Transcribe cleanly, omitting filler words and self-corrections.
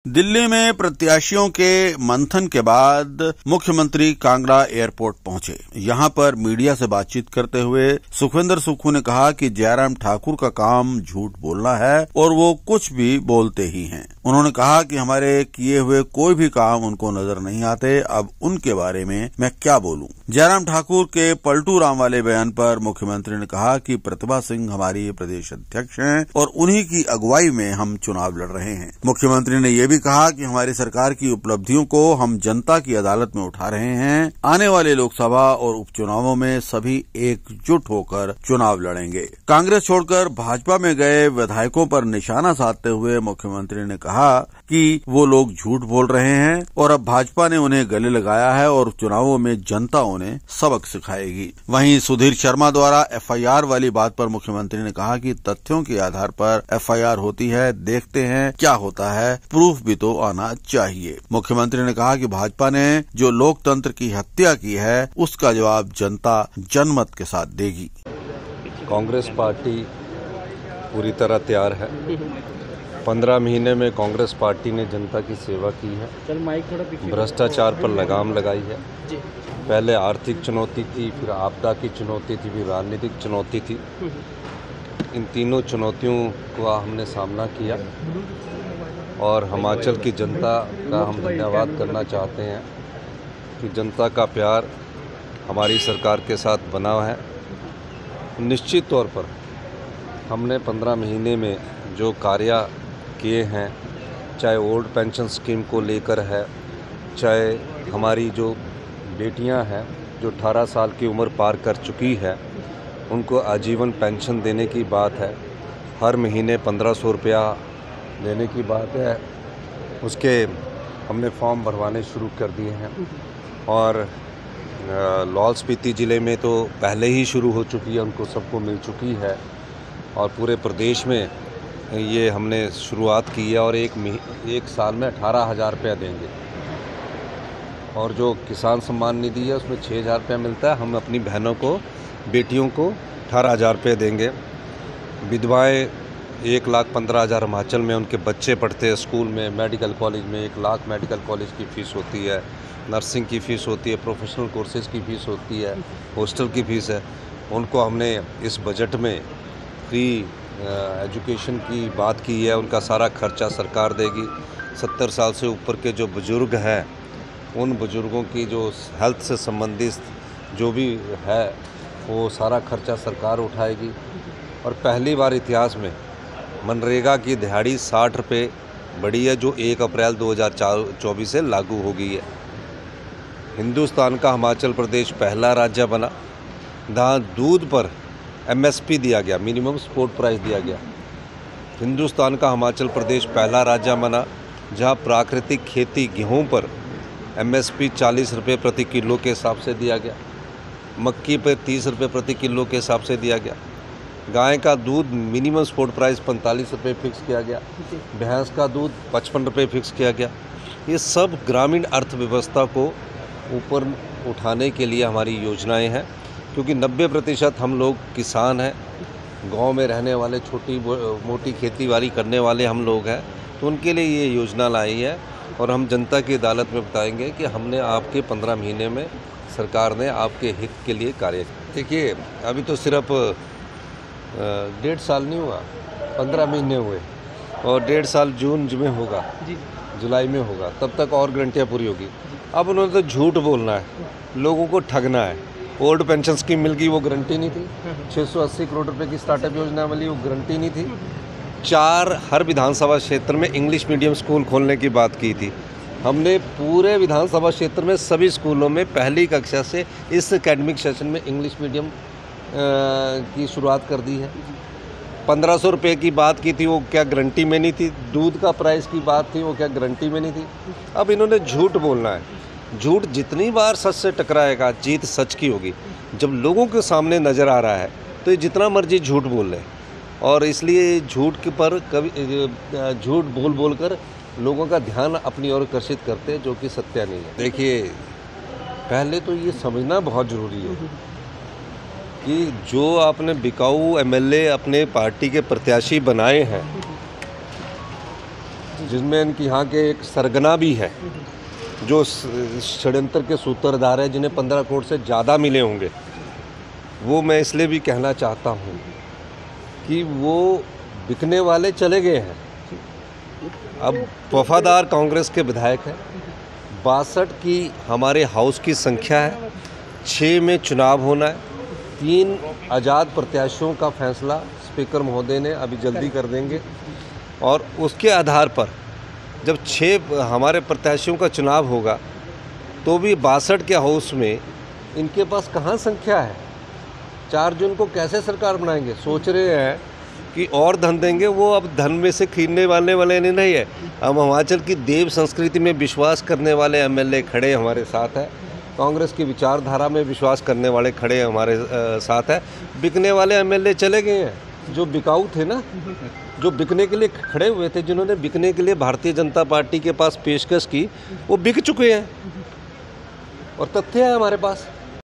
दिल्ली में प्रत्याशियों के मंथन के बाद मुख्यमंत्री कांगड़ा एयरपोर्ट पहुंचे। यहां पर मीडिया से बातचीत करते हुए सुखविंदर सुक्खू ने कहा कि जयराम ठाकुर का काम झूठ बोलना है और वो कुछ भी बोलते ही हैं। उन्होंने कहा कि हमारे किए हुए कोई भी काम उनको नजर नहीं आते, अब उनके बारे में मैं क्या बोलूं। जयराम ठाकुर के पलटू राम वाले बयान पर मुख्यमंत्री ने कहा कि प्रतिभा सिंह हमारी प्रदेश अध्यक्ष हैं और उन्हीं की अगुवाई में हम चुनाव लड़ रहे हैं। मुख्यमंत्री ने ये भी कहा कि हमारी सरकार की उपलब्धियों को हम जनता की अदालत में उठा रहे हैं। आने वाले लोकसभा और उपचुनावों में सभी एकजुट होकर चुनाव लड़ेंगे। कांग्रेस छोड़कर भाजपा में गए विधायकों पर निशाना साधते हुए मुख्यमंत्री ने कहा कि वो लोग झूठ बोल रहे हैं और अब भाजपा ने उन्हें गले लगाया है और चुनावों में जनता उन्हें सबक सिखाएगी। वहीं सुधीर शर्मा द्वारा एफआईआर वाली बात पर मुख्यमंत्री ने कहा कि तथ्यों के आधार पर एफआईआर होती है, देखते हैं क्या होता है, प्रूफ भी तो आना चाहिए। मुख्यमंत्री ने कहा कि भाजपा ने जो लोकतंत्र की हत्या की है उसका जवाब जनता जनमत के साथ देगी। कांग्रेस पार्टी पूरी तरह तैयार है। 15 महीने में कांग्रेस पार्टी ने जनता की सेवा की है, भ्रष्टाचार पर लगाम लगाई है। पहले आर्थिक चुनौती थी, फिर आपदा की चुनौती थी, फिर राजनीतिक चुनौती थी। इन तीनों चुनौतियों का हमने सामना किया और हिमाचल की जनता का हम धन्यवाद करना चाहते हैं कि जनता का प्यार हमारी सरकार के साथ बना है। निश्चित तौर पर हमने 15 महीने में जो कार्य किए हैं, चाहे ओल्ड पेंशन स्कीम को लेकर है, चाहे हमारी जो बेटियां हैं जो 18 साल की उम्र पार कर चुकी है उनको आजीवन पेंशन देने की बात है, हर महीने 1500 रुपया देने की बात है, उसके हमने फॉर्म भरवाने शुरू कर दिए हैं। और लाहौल स्पीति ज़िले में तो पहले ही शुरू हो चुकी है, उनको सबको मिल चुकी है और पूरे प्रदेश में ये हमने शुरुआत की है और एक साल में 18,000 रुपया देंगे। और जो किसान सम्मान निधि है उसमें 6,000 रुपया मिलता है, हम अपनी बहनों को, बेटियों को 18,000 रुपये देंगे। विधवाएँ 1,15,000 हिमाचल में उनके बच्चे पढ़ते हैं स्कूल में, मेडिकल कॉलेज में 1 लाख मेडिकल कॉलेज की फ़ीस होती है, नर्सिंग की फ़ीस होती है, प्रोफेशनल कोर्सेज़ की फ़ीस होती है, हॉस्टल की फ़ीस है। उनको हमने इस बजट में फ्री एजुकेशन की बात की है, उनका सारा खर्चा सरकार देगी। 70 साल से ऊपर के जो बुज़ुर्ग हैं उन बुज़ुर्गों की जो हेल्थ से संबंधित जो भी है वो सारा खर्चा सरकार उठाएगी। और पहली बार इतिहास में मनरेगा की दिहाड़ी 60 रुपये बढ़ी है, जो 1 अप्रैल 2024 से लागू हो गई है। हिंदुस्तान का हिमाचल प्रदेश पहला राज्य बना जहाँ दूध पर एमएसपी दिया गया, मिनिमम सपोर्ट प्राइस दिया गया। हिंदुस्तान का हिमाचल प्रदेश पहला राज्य बना जहाँ प्राकृतिक खेती गेहूँ पर एमएसपी 40 रुपये प्रति किलो के हिसाब से दिया गया, मक्की पर 30 रुपये प्रति किलो के हिसाब से दिया गया। गाय का दूध मिनिमम सपोर्ट प्राइस 45 रुपये फिक्स किया गया, भैंस का दूध 55 रुपये फिक्स किया गया। ये सब ग्रामीण अर्थव्यवस्था को ऊपर उठाने के लिए हमारी योजनाएं हैं, क्योंकि 90% हम लोग किसान हैं, गांव में रहने वाले, छोटी मोटी खेती बाड़ी करने वाले हम लोग हैं, तो उनके लिए ये योजना लाई है। और हम जनता की अदालत में बताएंगे कि हमने आपके 15 महीने में सरकार ने आपके हित के लिए कार्य किया। देखिए, अभी तो सिर्फ 1.5 साल नहीं हुआ, 15 महीने हुए और 1.5 साल जून में होगा, जुलाई में होगा, तब तक और गारंटियाँ पूरी होगी। अब उन्होंने तो झूठ बोलना है, लोगों को ठगना है। ओल्ड पेंशन स्कीम मिल गई, वो गारंटी नहीं थी। 680 करोड़ रुपए की स्टार्टअप योजना मिली, वो गारंटी नहीं थी। 4 हर विधानसभा क्षेत्र में इंग्लिश मीडियम स्कूल खोलने की बात की थी। हमने पूरे विधानसभा क्षेत्र में सभी स्कूलों में पहली कक्षा से इस एकेडमिक सेशन में इंग्लिश मीडियम की शुरुआत कर दी है। 1500 रुपये की बात की थी, वो क्या गारंटी में नहीं थी। दूध का प्राइस की बात थी, वो क्या गारंटी में नहीं थी। अब इन्होंने झूठ बोलना है। झूठ जितनी बार सच से टकराएगा, जीत सच की होगी। जब लोगों के सामने नज़र आ रहा है तो ये जितना मर्जी झूठ बोल लें, और इसलिए झूठ के पर कभी झूठ बोल कर लोगों का ध्यान अपनी ओर आकर्षित करते हैं, जो कि सत्य नहीं है। देखिए, पहले तो ये समझना बहुत ज़रूरी है कि जो आपने बिकाऊ एमएलए अपने पार्टी के प्रत्याशी बनाए हैं, जिसमें इनके यहाँ के एक सरगना भी है जो षड्यंत्र के सूत्रधार है, जिन्हें 15 करोड़ से ज़्यादा मिले होंगे। वो मैं इसलिए भी कहना चाहता हूँ कि वो बिकने वाले चले गए हैं, अब वफादार कांग्रेस के विधायक हैं। 62 की हमारे हाउस की संख्या है, 6 में चुनाव होना है, 3 आज़ाद प्रत्याशियों का फैसला स्पीकर महोदय ने अभी जल्दी कर देंगे और उसके आधार पर जब 6 हमारे प्रत्याशियों का चुनाव होगा तो भी 62 के हाउस में इनके पास कहाँ संख्या है। 4 जून को कैसे सरकार बनाएंगे, सोच रहे हैं कि और धन देंगे। वो अब धन में से खींचने वाले नहीं है। हम हिमाचल की देव संस्कृति में विश्वास करने वाले एमएलए खड़े हमारे साथ है, कांग्रेस की विचारधारा में विश्वास करने वाले खड़े हमारे साथ है। बिकने वाले एमएलए चले गए हैं, जो बिकाऊ थे ना, जो बिकने के लिए खड़े हुए थे, जिन्होंने बिकने के लिए भारतीय जनता पार्टी के पास पेशकश की, वो बिक चुके हैं और तथ्य है हमारे पास।